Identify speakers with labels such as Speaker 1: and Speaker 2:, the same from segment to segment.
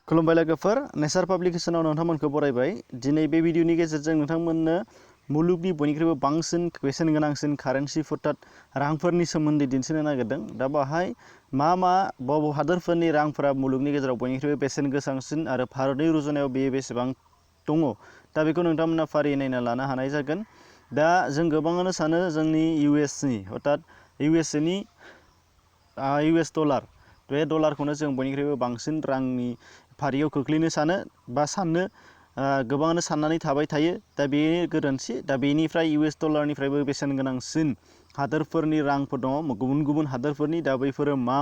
Speaker 1: खुलुमबाय लोगोफोर नेचार पाब्लिकेशनाव नोंथांमोनखौ बरायबाय दिनै बे भिडिअनि गेजेरजों नोंथांमोननो मुलुगनि बयनिख्रुइबो बांसिन बेसेन गोनांसिन कारेन्सि रांफोरनि सोमोन्दै दिन्थिनो नागिरदों दा बाहाय मा बबे हादोरफोरनि रांफोरा मुलुगनि गेजेराव बयनिख्रुइबो बेसेन गोसांसिन आरो भारतनि रुजुनायाव बेयो बेसेबां दङ दा बेखौ नोंथांमोना फारियै नायना लानो हानाय जागोन दा जों गोबाङानो सानो जोंनि इउएसनि अर्थात इउएसएनि US डलार बे डलारखौनो जों बयनिख्रुइबो बांसिन रांनि फारियाव खोख्लैनो सानो बा साननो गोबाङानो साननानै थाबाय थायो दा बे गोरोन्थि दा बेनिफ्राय US डलारनिफ्रायबो बेसेन गोनांसिन हादोरफोरनि रांफोर दङ गुबुन गुबुन हादोरफोरनि दा बैफोरो मा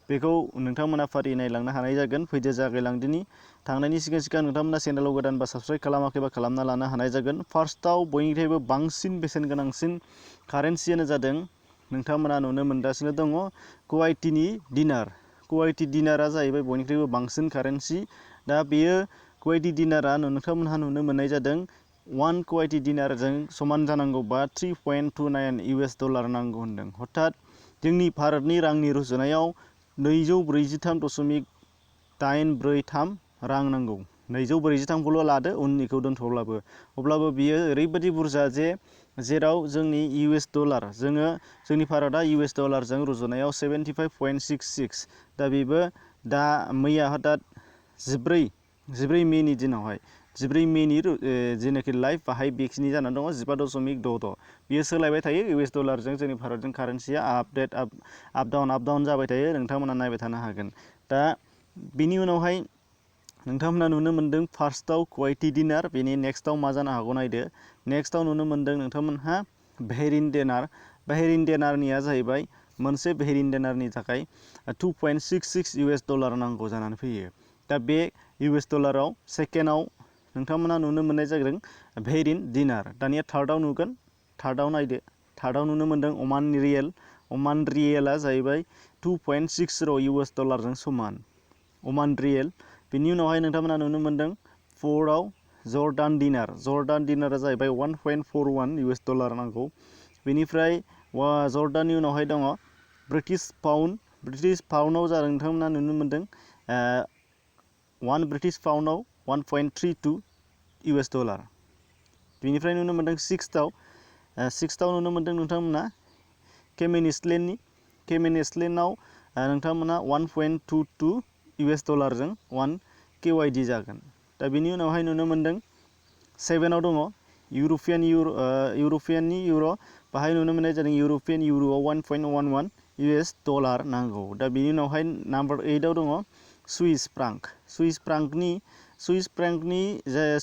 Speaker 1: बेखौ नोंथांमोना फारि नायलांनो हानाय जागोन फैदो जागायलांदिनि थांनायनि सिगां नोंथांमोना चेनेलाव गोदान बा साबस्क्राइब खालामाखैबा खालामना लानो हानाय जागोन फार्स्टआव बयनिख्रुइबो बांसिन बेसेन गोनांसिन कारेन्सियानो जादों नोंथांमोना नुनो मोनगासिनो दङ कुवाइटिनि दिनार कुवाइटि दिनारा जाहैबाय बयनिख्रुइबो बांसिन कारेन्सि दा बेयो कुवाइटि दिनारा नोंथांमोनहा नुनो मोननाय जादों 1 कुवाइटि दिनारजों समान जानांगौबा 3.29 US डलार नांगौ होनदों हथात जोंनि भारतनि रांनि रुजुनायाव 243.843 रां नांगौ 243खौल' लादो उननिखौ दोनथ'ब्लाबो अब्लाबो बियो ओरैबायदि बुरजा जेराव जोंनि US डलार जोंनि भारतआ US डलारजों रुजुनायाव 75.66 दा बेबो दा मैया हथात 14 मेनि दिनावहाय 14 मेनि जेनाखि लाइभ बाहाय बेखिनि जानानै दङ 15.66 बियो सोलायबाय थायो US डलारजों जोंनि भारतजों कारेन्सिया आप डाउन जाबाय थायो नोंथांमोना नायबाय थानो हागोन दा बिनि उनावहाय नोंथांमोना नुनो मोनदों फार्स्टआव कुवाइटि दिनार बेनि नेक्स्टआव मा जानो हागौ नायदो नेक्स्टआव नुनो मोनदों नोंथांमोनहा बहरीन दिनारनिया जाहैबाय मोनसे बहरीन दिनारनि थाखाय 2.66 US डलार नांगौ जानानै फैयो दा बे US डलाराव सेकेन्डआव नोंथांमोना नुनो मोननाय जादों बहरीन दिनार दानिया थार्डआव नुगोन थार्डआव नायदो थार्डआव नुनो मोनदों अमान रियेला जाहैबाय 2.60 US डलारजों समान अमान रियेल बिनि उनावहाय नोंथांमोना नुनो मोनदों फोर्थआव जर्डान दिनारा जाहैबाय 1.41 US डलार नांगौ बेनिफ्राय जर्डाननि उनावहाय दङ ब्रिटिश पाउन्डआव जादों नोंथांमोना नुनो मोनदों 1 ब्रिटिश पाउन्डआव 1.32 US डलार बेनिफ्राय नुनो मोनदों सिक्सथआव नुनो मोनदों नोंथांमोना केमेन आइसलेन्डआव नोंथांमोना 1.22 US डलारजों 1 KYD जागोन दा बेनि उनावहाय नुनो मोनदों 7आव दङ इउर'पियाननि इउर' बाहाय नुनो मोननाय जादों इउर'पियान इउर'आव 1.11 US डलार नांगौ दा बेनि उनावहाय नाम्बार 8आव दङ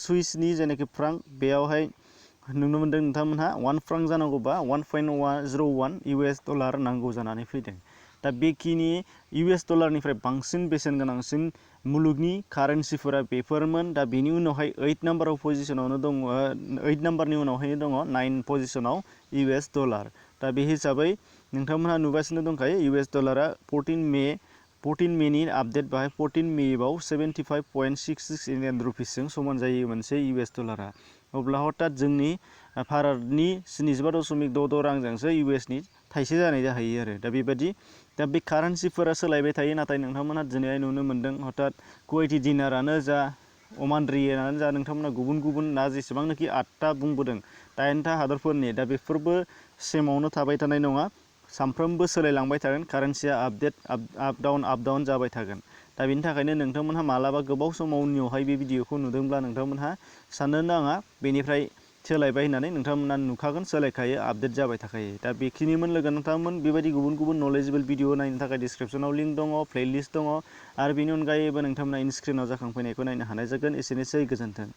Speaker 1: सुइसनि जेनाखि फ्रांक बेयावहाय नुनो मोनदों नोंथांमोनहा 1 फ्रांक जानांगौबा 1.01 US डलार नांगौ जानानै फैदों दा बेखिनि US डलारनिफ्राय बांसिन बेसेन गोनांसिन मुलुगनि कारेन्सिफोरा बेफोरमोन दा बेनि उनावहाय 8 नाम्बारनि उनावहाय दङ 9 पजिशनाव US डलार दा बे हिसाबै नोंथांमोनहा नुगासिनो दंखायो US डलारा 14 मेनि आपडेट बाहाय 14 मेआव 75.66 इन्डियान रुपिसजों समान जायो मोनसे US डलारा अब्ला हथात जोंनि भारतनि 75.66 रांजोंसो USनि थाइसे जानाय जाहैयो आरो दा बेबायदि दा बे कारेन्सिफोरा सोलायबाय थायो नाथाय नोंथांमोनहा दिनै नुनो मोनदों हथात कुवाइटि दिनारानो जा अमान रियेलानो जा नोंथांमोना गुबुन जेसेबांनाखि 8टा बुंबोदों 8टा हादरफोरनि दा बेफोरबो सेमावनो थाबाय थानाय नङा सानफ्रोमबो सोलायलांबाय थागोन कारेन्सिया आप डाउन जाबाय थागोन दा बेनि थाखायनो नोंथांमोनहा मालाबा गोबाव समाव उननियावहाय बे भिडिअखौ नुदोंब्ला नोंथांमोनहा साननो नाङा बेनिफ्राय सोलायबाय होननानै नोंथांमोना नुखागोन सोलायखायो आपडेट जाबाय थाखायो दा बेखिनिमोन लोगो नोंथांमोन बेबायदि गुबुन नलेजेबल भिडिअ नायनो थाखाय डिसक्रिपसनाव लिंक दङ प्लेलिस्ट दङ आरो बेनि अनगायैबो नोंथांमोना स्क्रिनाव जाखांफैनायखौ नायनो हानाय जागोन एसेनोसै गोजोन्थों।